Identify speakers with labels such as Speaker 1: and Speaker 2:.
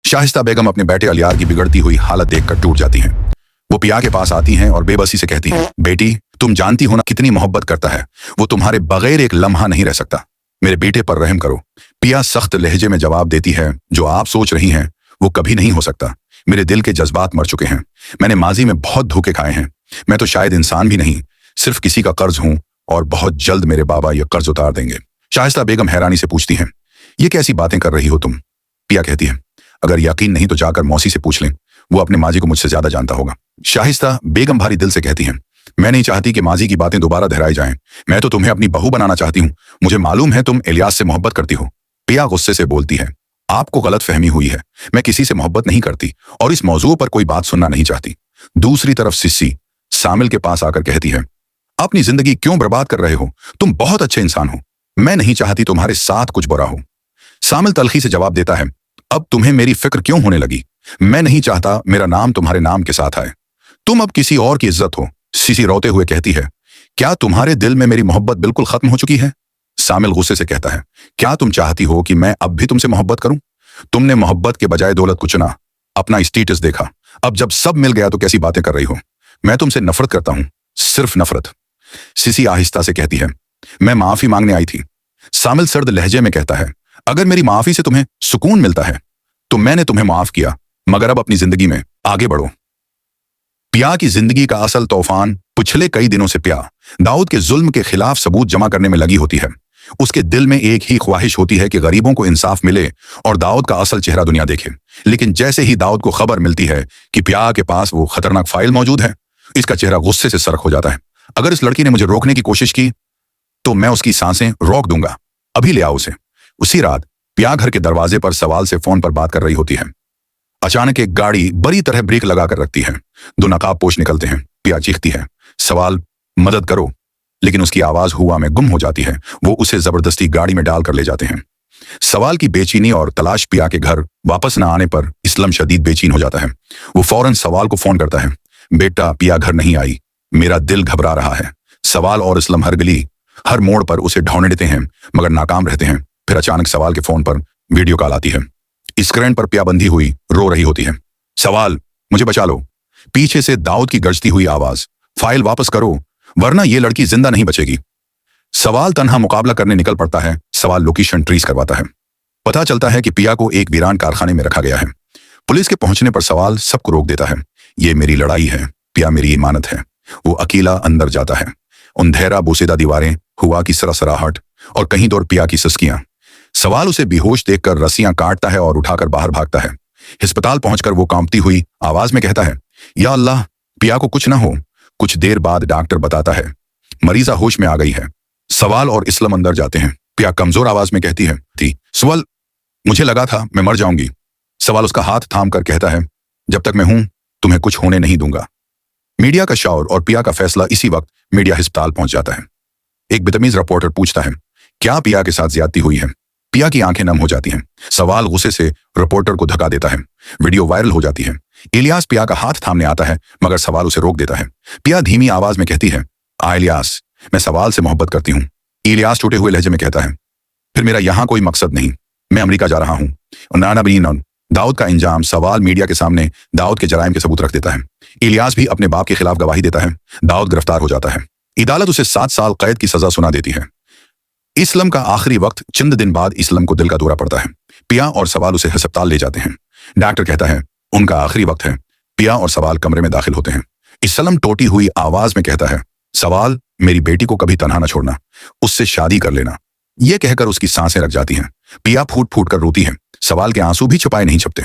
Speaker 1: शाहिस्ता बेगम अपने बेटे अलियार की बिगड़ती हुई हालत देखकर टूट जाती हैं। वो पिया के पास आती हैं और बेबसी से कहती हैं, बेटी तुम जानती हो ना कितनी मोहब्बत करता है, वो तुम्हारे बगैर एक लम्हा नहीं रह सकता, मेरे बेटे पर रहम करो। पिया सख्त लहजे में जवाब देती है, जो आप सोच रही हैं वो कभी नहीं हो सकता। मेरे दिल के जज्बात मर चुके हैं, मैंने माजी में बहुत धोखे खाए हैं, मैं तो शायद इंसान भी नहीं, सिर्फ किसी का कर्ज हूं और बहुत जल्द मेरे बाबा ये कर्ज उतार देंगे। शाहिस्ता बेगम हैरानी से पूछती हैं, ये कैसी बातें कर रही हो तुम? पिया कहती है, अगर यकीन नहीं तो जाकर मौसी से पूछ लें, वो अपने माजी को मुझसे ज्यादा जानता होगा। शाहिस्ता बेगम भारी दिल से कहती हैं, मैं नहीं चाहती कि माजी की बातें दोबारा दोहराई जाएं, मैं तो तुम्हें अपनी बहू बनाना चाहती हूँ, मुझे मालूम है तुम इलियास से मोहब्बत करती हो। पिया गुस्से से बोलती है, आपको गलत फहमी हुई है, मैं किसी से मोहब्बत नहीं करती और इस मौजू पर कोई बात सुनना नहीं चाहती। दूसरी तरफ सिस्सी सामिल के पास आकर कहती है, अपनी जिंदगी क्यों बर्बाद कर रहे हो, तुम बहुत अच्छे इंसान हो, मैं नहीं चाहती तुम्हारे साथ कुछ बुरा हो। सामिल तलखी से जवाब देता है, अब तुम्हें मेरी फिक्र क्यों होने लगी, मैं नहीं चाहता मेरा नाम तुम्हारे नाम के साथ आए, तुम अब किसी और की इज्जत हो। सिसी रोते हुए कहती है, क्या तुम्हारे दिल में मेरी मोहब्बत बिल्कुल खत्म हो चुकी है? सामिल गुस्से से कहता है, क्या तुम चाहती हो कि मैं अब भी तुमसे मोहब्बत करूं? तुमने मोहब्बत के बजाय दौलत को चुना, अपना स्टेटस देखा, अब जब सब मिल गया तो कैसी बातें कर रही हो? मैं तुमसे नफरत करता हूं, सिर्फ नफरत। सिसी आहिस्ता से कहती है, मैं माफी मांगने आई थी। सामिल सर्द लहजे में कहता है, अगर मेरी माफी से तुम्हें सुकून मिलता है तो मैंने तुम्हें माफ किया, मगर अब अपनी जिंदगी में आगे बढ़ो। पिया की जिंदगी का असल तूफान पिछले कई दिनों से पिया दाऊद के जुल्म के खिलाफ सबूत जमा करने में लगी होती है। उसके दिल में एक ही ख्वाहिश होती है कि गरीबों को इंसाफ मिले और दाऊद का असल चेहरा दुनिया देखे। लेकिन जैसे ही दाऊद को खबर मिलती है कि पिया के पास वो खतरनाक फाइल मौजूद है, इसका चेहरा गुस्से से सरक हो जाता है। अगर इस लड़की ने मुझे रोकने की कोशिश की तो मैं उसकी सांसें रोक दूंगा, अभी ले आओ उसे। उसी रात पिया घर के दरवाजे पर सवाल से फोन पर बात कर रही होती है। अचानक एक गाड़ी बड़ी तरह ब्रेक लगाकर रखती है, दो नकाबपोश निकलते हैं। पिया चीखती है, सवाल मदद करो, लेकिन उसकी आवाज हुआ में गुम हो जाती है। वो उसे जबरदस्ती गाड़ी में डालकर ले जाते हैं। सवाल की बेचैनी और तलाश पिया के घर वापस न आने पर इस्लम शदीद बेचैन हो जाता है। वो फौरन सवाल को फोन करता है, बेटा पिया घर नहीं आई, मेरा दिल घबरा रहा है। सवाल और इस्लम हर गली हर मोड़ पर उसे ढूंढ लेते हैं मगर नाकाम रहते हैं। फिर अचानक सवाल के फोन पर वीडियो कॉल आती है। स्क्रीन पर पिया बंधी हुई रो रही होती है। सवाल, मुझे बचा लो। पीछे से दाऊद की गरजती हुई आवाज, फाइल वापस करो वरना ये लड़की जिंदा नहीं बचेगी। सवाल तन्हा मुकाबला करने निकल पड़ता है। सवाल लोकेशन ट्रेस करवाता है। पता चलता है कि पिया को एक वीरान कारखाने में रखा गया है। पुलिस के पहुंचने पर सवाल सबको रोक देता है। ये मेरी लड़ाई है, पिया मेरी इमानत है। वो अकेला अंदर जाता है। अंधेरा बोसेदा दीवारें, हुआ की सरसराहट और कहीं दूर पिया की सिसकियां। सवाल उसे बेहोश देखकर रस्सियां काटता है और उठाकर बाहर भागता है। अस्पताल पहुंचकर वो कांपती हुई आवाज में कहता है, या अल्लाह, पिया को कुछ ना हो। कुछ देर बाद डॉक्टर बताता है, मरीजा होश में आ गई है। सवाल और इस्लम अंदर जाते हैं। पिया कमजोर आवाज में कहती है, सवाल, मुझे लगा था मैं मर जाऊंगी। सवाल उसका हाथ थाम कर कहता है, जब तक मैं हूं तुम्हें कुछ होने नहीं दूंगा। मीडिया का शौर और पिया का फैसला। इसी वक्त मीडिया अस्पताल पहुंच जाता है। एक बदतमीज रिपोर्टर पूछता है, क्या पिया के साथ ज्यादती हुई है? पिया की आंखें नम हो जाती हैं। सवाल गुस्से से रिपोर्टर को धक्का देता है। वीडियो वायरल हो जाती है। इलियास पिया का हाथ थामने आता है मगर सवाल उसे रोक देता है। पिया धीमी आवाज में कहती है, इलियास, मैं सवाल से मोहब्बत करती हूँ। इलियास टूटे हुए लहजे में कहता है, फिर मेरा यहाँ कोई मकसद नहीं, मैं अमेरिका जा रहा हूँ। नाना बीन दाऊद का इंजाम। सवाल मीडिया के सामने दाऊद के जराइम के सबूत रख देता है। इलियास भी अपने बाप के खिलाफ गवाही देता है। दाऊद गिरफ्तार हो जाता है। अदालत उसे 7 साल कैद की सजा सुना देती है। इस्लम का आखिरी वक्त। चंद दिन बाद इस्लम को दिल का दौरा पड़ता है। पिया और सवाल उसे अस्पताल ले जाते हैं। डॉक्टर कहता है, उनका आखिरी वक्त है। पिया और सवाल कमरे में दाखिल होते हैं। इस्लम टूटी हुई आवाज में कहता है, सवाल, मेरी बेटी को कभी तन्हा न छोड़ना, उससे शादी कर लेना। यह कहकर उसकी सांसें रख जाती हैं। पिया फूट फूट कर रोती है। सवाल के आंसू भी छुपाए नहीं छपते।